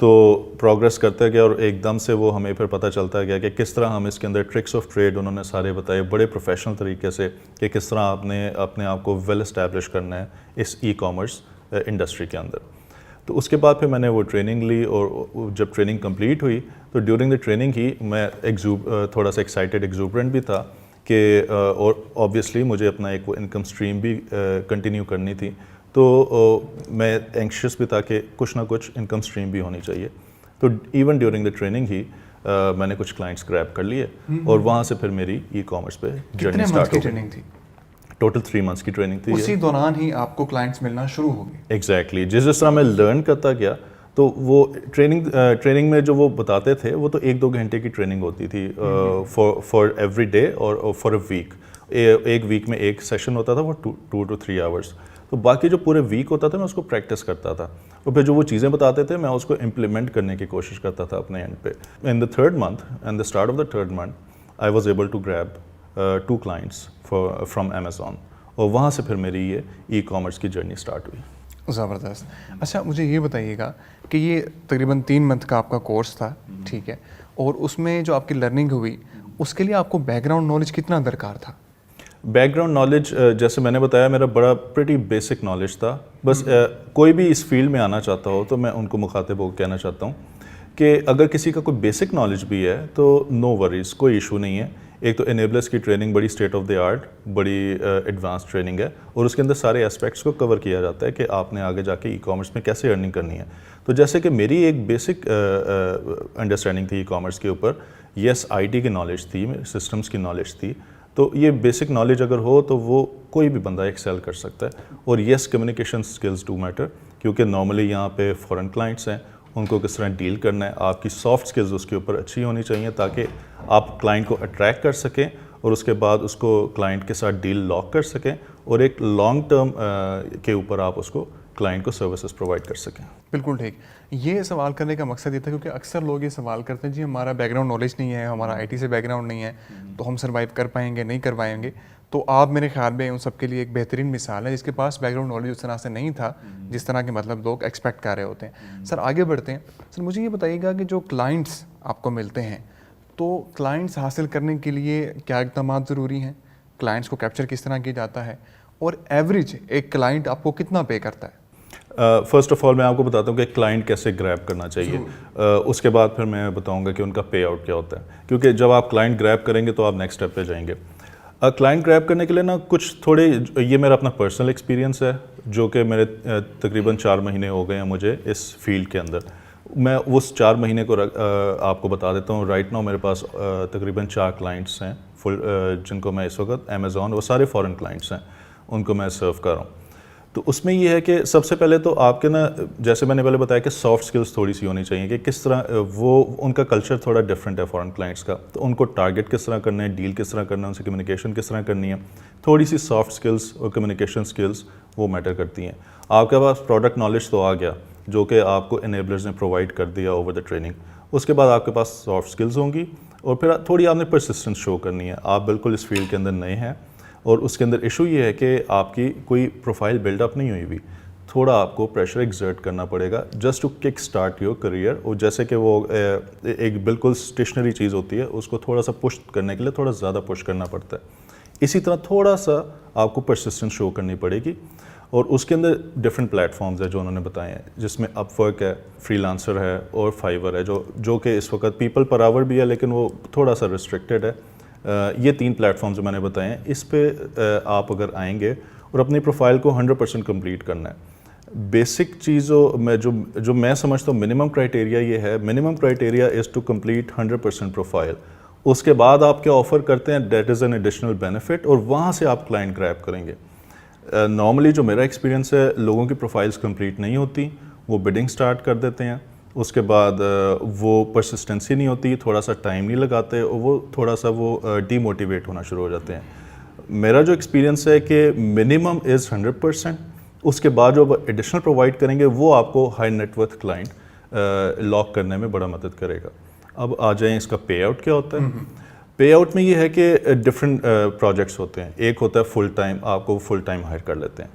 تو پروگریس کرتے گیا اور ایک دم سے وہ ہمیں پھر پتہ چلتا گیا کہ کس طرح ہم اس کے اندر ٹرکس آف ٹریڈ انہوں نے سارے بتائے بڑے پروفیشنل طریقے سے کہ کس طرح آپ نے اپنے آپ کو ویل اسٹیبلش کرنا ہے اس ای کامرس انڈسٹری کے اندر. تو اس کے بعد پھر میں نے وہ ٹریننگ لی, اور جب ٹریننگ کمپلیٹ ہوئی تو ڈیورنگ دا ٹریننگ ہی میں تھوڑا سا ایکسائٹیڈ ایگزوبرنٹ بھی تھا کہ اور آبویسلی مجھے اپنا ایک وہ انکم اسٹریم بھی کنٹینیو کرنی تھی. تو میں اینکشیس بھی تھا کہ کچھ نہ کچھ انکم اسٹریم بھی ہونی چاہیے. تو ایون ڈیورنگ دا ٹریننگ ہی میں نے کچھ کلائنٹس گریب کر لیے, اور وہاں سے پھر میری ای کامرس پہ جرنی اسٹارٹ ہو گئی. ٹوٹل 3 months کی ٹریننگ تھی. اسی دوران ہی آپ کو کلائنٹس ملنا شروع ہو گئے. ایگزیکٹلی, جس طرح میں لرن کرتا گیا تو وہ ٹریننگ میں جو وہ بتاتے تھے وہ تو 1-2 گھنٹے کی ٹریننگ ہوتی تھی فار ایوری ڈے اور فار اے ویک. ایک ویک میں ایک سیشن ہوتا تھا وہ 2 to 3 hours. تو باقی جو پورے ویک ہوتا تھا میں اس کو پریکٹس کرتا تھا, اور پھر جو وہ چیزیں بتاتے تھے میں اس کو امپلیمنٹ کرنے کی کوشش کرتا تھا اپنے اینڈ پہ. In the 3rd month end the start of the 3rd month I was able to grab 2 clients from Amazon, اور وہاں سے پھر میری یہ ای کامرس کی جرنی اسٹارٹ ہوئی. زبردست. اچھا مجھے یہ بتائیے گا کہ یہ تقریباً 3 month کا آپ کا کورس تھا, ٹھیک ہے, اور اس میں جو آپ کی لرننگ ہوئی اس کے لیے آپ کو بیک گراؤنڈ نالج کتنا درکار تھا؟ بیک گراؤنڈ نالج جیسے میں نے بتایا میرا بڑا پریٹی بیسک نالج تھا. بس کوئی بھی اس فیلڈ میں آنا چاہتا ہو تو میں ان کو مخاطب ہو کہنا چاہتا ہوں کہ اگر کسی کا کوئی بیسک نالج بھی ہے تو نو وریز, کوئی ایشو نہیں ہے. ایک تو انیبلرس کی ٹریننگ بڑی اسٹیٹ آف دی آرٹ, بڑی ایڈوانس ٹریننگ ہے, اور اس کے اندر سارے اسپیکٹس کو کور کیا جاتا ہے کہ آپ نے آگے جا کے ای کامرس میں کیسے ارننگ کرنی ہے. تو جیسے کہ میری ایک بیسک انڈرسٹینڈنگ تھی ای کامرس کے اوپر, یس آئی ٹی کی نالج تھی, سسٹمس کی نالج تھی, تو یہ بیسک نالج اگر ہو تو وہ کوئی بھی بندہ ایکسیل کر سکتا ہے. اور یس کمیونیکیشن اسکلز ڈو میٹر, کیونکہ نارملی یہاں پہ فورن کلائنٹس ہیں, ان کو کس طرح ڈیل کرنا ہے, آپ کی سافٹ اسکلز اس کے اوپر اچھی ہونی چاہیے تاکہ آپ کلائنٹ کو اٹریکٹ کر سکیں اور اس کے بعد اس کو کلائنٹ کے ساتھ ڈیل لاک کر سکیں, اور ایک لانگ ٹرم کے اوپر آپ اس کو کلائنٹ کو سروسز پرووائڈ کر سکیں. بالکل ٹھیک. یہ سوال کرنے کا مقصد یہ تھا کیونکہ اکثر لوگ یہ سوال کرتے ہیں جی ہمارا بیک گراؤنڈ نالج نہیں ہے, ہمارا آئی ٹی سے بیک گراؤنڈ نہیں ہے, تو ہم سروائیو کر پائیں گے, نہیں کر پائیں گے. تو آپ میرے خیال میں ان سب کے لیے ایک بہترین مثال ہے جس کے پاس بیک گراؤنڈ نالج اس طرح سے نہیں تھا جس طرح کے مطلب لوگ ایکسپیکٹ کر رہے ہوتے ہیں. سر آگے بڑھتے ہیں. سر مجھے یہ بتائیے گا کہ جو کلائنٹس آپ کو ملتے ہیں تو کلائنٹس حاصل کرنے کے لیے کیا اقدامات ضروری ہیں, کلائنٹس کو کیپچر کس طرح کیا جاتا ہے, اور ایوریج ایک کلائنٹ آپ کو کتنا پے کرتا ہے؟ فرسٹ آف آل میں آپ کو بتاتا ہوں کہ کلائنٹ کیسے گریب کرنا چاہیے, اس کے بعد پھر میں بتاؤں گا کہ ان کا پے آؤٹ کیا ہوتا ہے, کیونکہ جب آپ کلائنٹ گریب کریں گے تو آپ نیکسٹ اسٹیپ پہ جائیں گے. کلائنٹ گریب کرنے کے لیے نا کچھ تھوڑے, یہ میرا اپنا پرسنل ایکسپیرینس ہے جو کہ میرے تقریباً 4 مہینے ہو گئے ہیں مجھے اس فیلڈ کے اندر. میں اس 4 مہینے کو آپ کو بتا دیتا ہوں. رائٹ ناؤ میرے پاس تقریباً 4 کلائنٹس ہیں جن کو میں اس وقت Amazon, وہ سارے فورن کلائنٹس ہیں, ان کو میں سرو کر رہا ہوں. تو اس میں یہ ہے کہ سب سے پہلے تو آپ کے نا, جیسے میں نے پہلے بتایا کہ سافٹ اسکلس تھوڑی سی ہونی چاہیے کہ کس طرح وہ, ان کا کلچر تھوڑا ڈفرینٹ ہے فورن کلائنٹس کا, تو ان کو ٹارگیٹ کس طرح کرنا ہے, ڈیل کس طرح کرنا ہے, ان سے کمیونیکیشن کس طرح کرنی ہے. تھوڑی سی سافٹ اسکلس اور کمیونیکیشن اسکلس وہ میٹر کرتی ہیں. آپ کے پاس پروڈکٹ نالج تو آ گیا جو کہ آپ کو انیبلرز نے پرووائڈ کر دیا اوور دا ٹریننگ. اس کے بعد آپ کے پاس سافٹ اسکلز ہوں گی, اور پھر تھوڑی آپ نے پرسسٹنس شو کرنی ہے. آپ بالکل اس فیلڈ کے اندر نئے ہیں, اور اس کے اندر ایشو یہ ہے کہ آپ کی کوئی پروفائل بلڈ اپ نہیں ہوئی, تھوڑا آپ کو پریشر ایگزرٹ کرنا پڑے گا just to kick start your career. اور جیسے کہ وہ ایک بالکل اسٹیشنری چیز ہوتی ہے, اس کو تھوڑا سا پش کرنے کے لیے تھوڑا زیادہ پش کرنا پڑتا ہے. اسی طرح تھوڑا سا آپ کو پرسسٹنس شو کرنی پڑے گی. اور اس کے اندر ڈفرینٹ پلیٹ فارمز ہیں جو انہوں نے بتائے ہیں, جس میں اپ ورک ہے, فری لانسر ہے, اور فائیور ہے, جو کہ اس وقت پیپل پر آور بھی ہے لیکن وہ تھوڑا سا ریسٹرکٹیڈ ہے. یہ 3 پلیٹ فارمز جو میں نے بتائے ہیں, اس پہ آپ اگر آئیں گے اور اپنی پروفائل کو 100% کمپلیٹ کرنا ہے. بیسک چیزوں میں جو میں سمجھتا ہوں منیمم کرائٹیریا یہ ہے, minimum criteria is to complete 100% profile. اس کے بعد آپ کیا آفر کرتے ہیں, that is an additional benefit, اور وہاں سے آپ کلائنٹ گریب کریں گے. نارملی جو میرا ایکسپیرینس ہے, لوگوں کی پروفائلز کمپلیٹ نہیں ہوتی, وہ بڈنگ سٹارٹ کر دیتے ہیں, اس کے بعد وہ پرسسٹنسی نہیں ہوتی, تھوڑا سا ٹائم نہیں لگاتے, اور وہ تھوڑا سا وہ ڈی موٹیویٹ ہونا شروع ہو جاتے ہیں. میرا جو ایکسپیرینس ہے کہ منیمم از 100%. اس کے بعد جو ایڈیشنل پرووائڈ کریں گے وہ آپ کو high net worth client lock کرنے میں بڑا مدد کرے گا. اب آ جائیں اس کا پے آؤٹ کیا ہوتا ہے. پے آؤٹ میں یہ ہے کہ ڈفرینٹ پروجیکٹس ہوتے ہیں. ایک ہوتا ہے فل ٹائم, آپ کو فل ٹائم ہائر کر لیتے ہیں,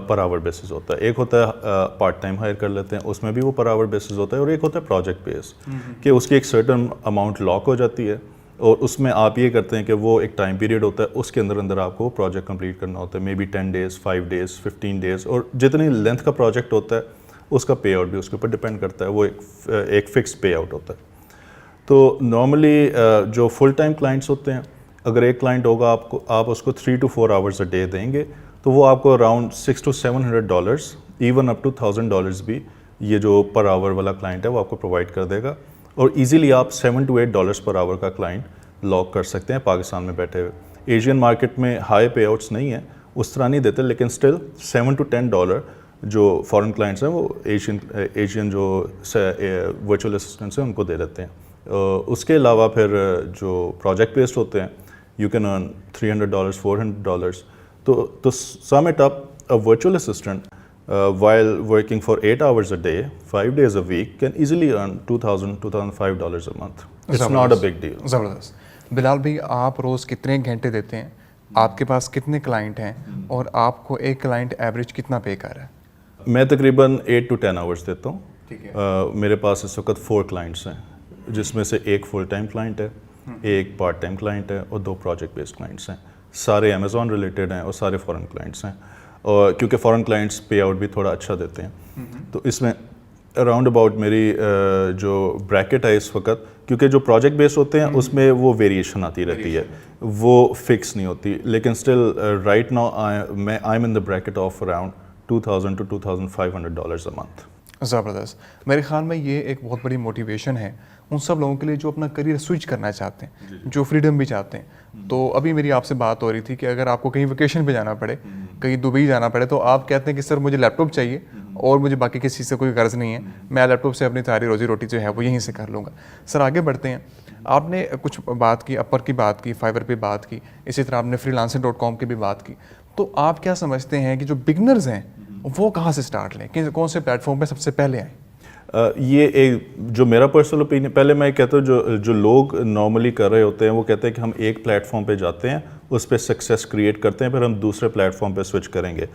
پر آور بیسس ہوتا ہے. ایک ہوتا ہے پارٹ ٹائم ہائر کر لیتے ہیں, اس میں بھی وہ پر آور بیسس ہوتا ہے. اور ایک ہوتا ہے پروجیکٹ بیس, کہ اس کی ایک سرٹن اماؤنٹ لاک ہو جاتی ہے اور اس میں آپ یہ کرتے ہیں کہ وہ ایک ٹائم پیریڈ ہوتا ہے, اس کے اندر آپ کو پروجیکٹ کمپلیٹ کرنا ہوتا ہے. Maybe 10 days, 5 days, 15 days, اور جتنی لینتھ کا پروجیکٹ ہوتا ہے اس کا پے آؤٹ بھی اس کے اوپر ڈپینڈ کرتا ہے. وہ ایک فکس پے آؤٹ ہوتا ہے. تو نارملی جو فل ٹائم کلائنٹس ہوتے ہیں, اگر ایک کلائنٹ ہوگا آپ اس کو 3 to 4 hours اے ڈے دیں گے تو وہ آپ کو around $600 to $700 even up to $1,000 بھی یہ جو پر آور والا کلائنٹ ہے وہ آپ کو پرووائڈ کر دے گا. اور ایزیلی آپ $7 to $8 پر آور کا کلائنٹ لاک کر سکتے ہیں پاکستان میں بیٹھے ہوئے. ایشین مارکیٹ میں ہائی پے آؤٹس نہیں ہیں, اس طرح نہیں دیتے, لیکن اسٹل $7 to $10 جو فارن کلائنٹس ہیں وہ ایشین جو ورچوئل اسسٹنٹس ہیں ان کو دے دیتے ہیں. اس کے علاوہ پھر جو پروجیکٹ بیسڈ ہوتے ہیں یو کین ارن $300 $400. تو sum it up, a virtual assistant while working for 8 hours a day, 5 days a week, can easily earn $2,000 $2,500 a month. It's not a big deal. زبردست. بلال بھائی, آپ روز کتنے گھنٹے دیتے ہیں, آپ کے پاس کتنے کلائنٹ ہیں, اور آپ کو ایک کلائنٹ ایوریج کتنا پے کر رہا ہے؟ میں تقریباً 8 to 10 hours دیتا ہوں. میرے پاس اس وقت 4 کلائنٹس ہیں, جس میں سے ایک فل ٹائم کلائنٹ ہے, ایک پارٹ ٹائم کلائنٹ ہے, اور 2 پروجیکٹ بیسڈ کلائنٹس ہیں. سارے امیزون ریلیٹڈ ہیں اور سارے فارن کلائنٹس ہیں, اور کیونکہ فارن کلائنٹس پے آؤٹ بھی تھوڑا اچھا دیتے ہیں. تو اس میں اراؤنڈ اباؤٹ میری جو بریکٹ ہے اس وقت, کیونکہ جو پروجیکٹ بیس ہوتے ہیں اس میں وہ ویریشن آتی رہتی ہے, وہ فکس نہیں ہوتی. لیکن still right now I am in the bracket of around $2,000 to $2,500 a month. زبردست. میرے خیال میں یہ ایک بہت بڑی موٹیویشن ہے ان سب لوگوں کے لیے جو اپنا کریئر سوئچ کرنا چاہتے ہیں, جو فریڈم بھی چاہتے ہیں. تو ابھی میری آپ سے بات ہو رہی تھی کہ اگر آپ کو کہیں ویکیشن پہ جانا پڑے, کہیں دبئی جانا پڑے, تو آپ کہتے ہیں کہ سر مجھے لیپ ٹاپ چاہیے اور مجھے باقی کسی چیز سے کوئی غرض نہیں ہے, میں لیپ ٹاپ سے اپنی ساری روزی روٹی جو ہے وہ یہیں سے کر لوں گا. سر آگے بڑھتے ہیں. آپ نے کچھ بات کی, اپر کی بات کی, فائبر پہ بات کی, اسی طرح آپ نے freelancer.com کی بھی بات کی. تو آپ کیا سمجھتے ہیں کہ جو بگنرز ہیں وہ کہاں سے سٹارٹ لیں, کون سے پلیٹ فارم پہ سب سے پہلے آئیں؟ یہ ایک جو میرا پرسنل اوپینین, پہلے میں کہتا ہوں جو لوگ نارملی کر رہے ہوتے ہیں وہ کہتے ہیں کہ ہم ایک پلیٹ فارم پہ جاتے ہیں, اس پہ سکسیس کریٹ کرتے ہیں, پھر ہم دوسرے پلیٹ فارم پہ سوئچ کریں گے.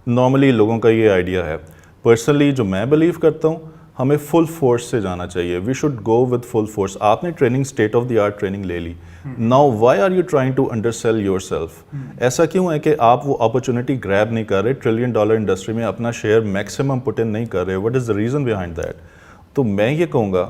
نارملی لوگوں کا یہ آئیڈیا ہے. پرسنلی جو میں بلیو کرتا ہوں, ہمیں فل فورس سے جانا چاہیے. We should go with full force. آپ نے training state of the art training لے لی, now why are you trying to undersell yourself? ایسا کیوں ہے کہ آپ وہ اپرچونیٹی گریب نہیں کر رہے, $1 trillion انڈسٹری میں اپنا شیئر میکسیمم پٹ ان نہیں کر رہے؟ What is the reason behind that? تو میں یہ کہوں گا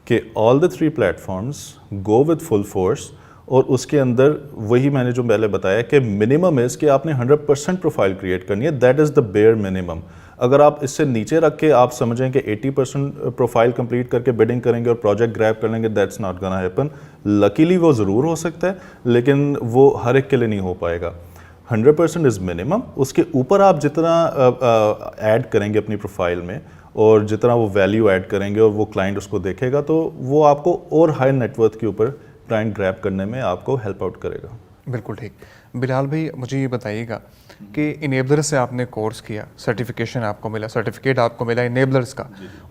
کہ all the 3 platforms go with full force, اور اس کے اندر وہی میں نے جو پہلے بتایا کہ منیمم از کہ آپ نے 100% پروفائل کریٹ کرنی ہے. That is the bare minimum. اگر آپ اس سے نیچے رکھ کے آپ سمجھیں کہ 80% پروفائل کمپلیٹ کر کے بڈنگ کریں گے اور پروجیکٹ گریب کر لیں گے, that's not gonna happen. Likely وہ ضرور ہو سکتا ہے, لیکن وہ ہر ایک کے لیے نہیں ہو پائے گا. 100% از منیمم. اس کے اوپر آپ جتنا ایڈ کریں گے اپنی پروفائل میں, اور جتنا وہ ویلیو ایڈ کریں گے اور وہ کلائنٹ اس کو دیکھے گا, تو وہ آپ کو اور ہائی نیٹ ورتھ کے اوپر کلائنٹ گریب کرنے میں آپ کو ہیلپ آؤٹ کرے گا. بالکل ٹھیک. بلال بھائی, مجھے یہ بتائیے گا کہ انیبلر سے آپ نے کورس کیا, سرٹیفکیشن آپ کو ملا, سرٹیفکیٹ آپ کو ملا انیبلرس کا.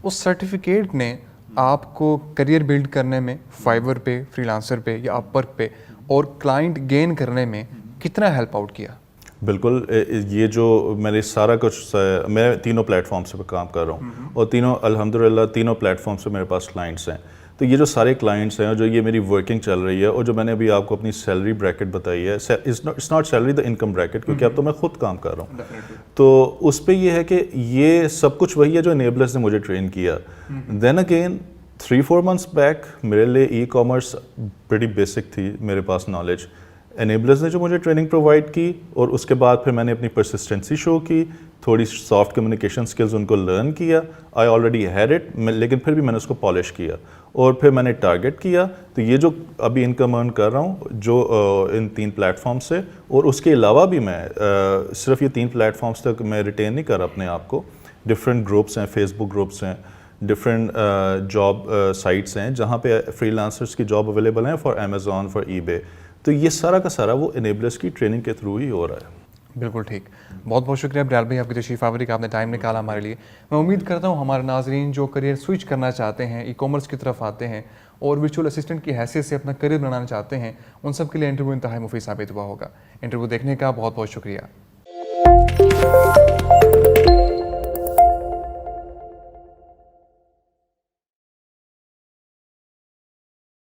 اس سرٹیفکیٹ نے آپ کو کریئر بلڈ کرنے میں فائبر پہ, فریلانسر پہ یا اپورک پہ اور کلائنٹ گین کرنے میں کتنا ہیلپ آؤٹ کیا؟ بالکل. یہ جو میں نے سارا کچھ, میں تینوں پلیٹ فارم سے کام کر رہا ہوں, اور تینوں الحمدللہ تینوں پلیٹ فارم سے میرے پاس کلائنٹس ہیں. تو یہ جو سارے کلائنٹس ہیں, جو یہ میری ورکنگ چل رہی ہے, اور جو میں نے ابھی آپ کو اپنی سیلری بریکٹ بتائی ہے, it's not salary, the income bracket, کیونکہ اب تو میں خود کام کر رہا ہوں. تو اس پہ یہ ہے کہ یہ سب کچھ وہی ہے جو انیبلرز نے مجھے ٹرین کیا. دین اگین 3-4 months بیک میرے لیے ای کامرس پریٹی بیسک تھی, میرے پاس نالج. انیبلرز نے جو مجھے ٹریننگ پرووائڈ کی, اور اس کے بعد پھر میں نے اپنی پرسسٹنسی شو کی, تھوڑی سافٹ کمیونیکیشن سکلز ان کو لرن کیا. آئی آلریڈی ہیڈ اٹ, لیکن پھر بھی میں نے اس کو پالش کیا, اور پھر میں نے ٹارگیٹ کیا. تو یہ جو ابھی انکم ارن کر رہا ہوں جو ان 3 پلیٹ فارم سے, اور اس کے علاوہ بھی میں صرف یہ 3 پلیٹ فارمس تک میں ریٹین نہیں کر رہا اپنے آپ کو. ڈفرینٹ گروپس ہیں, فیس بک گروپس ہیں, ڈفرینٹ جاب سائٹس ہیں جہاں پہ فری لانسرس کی جاب اویلیبل ہیں فار امیزون, فار ای بے. تو یہ سارا کا سارا وہ انیبلرس کی ٹریننگ کے تھرو ہی ہو رہا ہے. بالکل ٹھیک. بہت بہت شکریہ بلال بھائی آپ کی تشریف آوری کا, آپ نے ٹائم نکالا ہمارے لیے. میں امید کرتا ہوں ہمارے ناظرین جو کریئر سوئچ کرنا چاہتے ہیں, ای کامرس کی طرف آتے ہیں اور ورچوئل اسسٹنٹ کی حیثیت سے اپنا کریئر بنانا چاہتے ہیں, ان سب کے لیے انٹرویو انتہائی مفید ثابت ہوا ہوگا. انٹرویو دیکھنے کا بہت بہت شکریہ.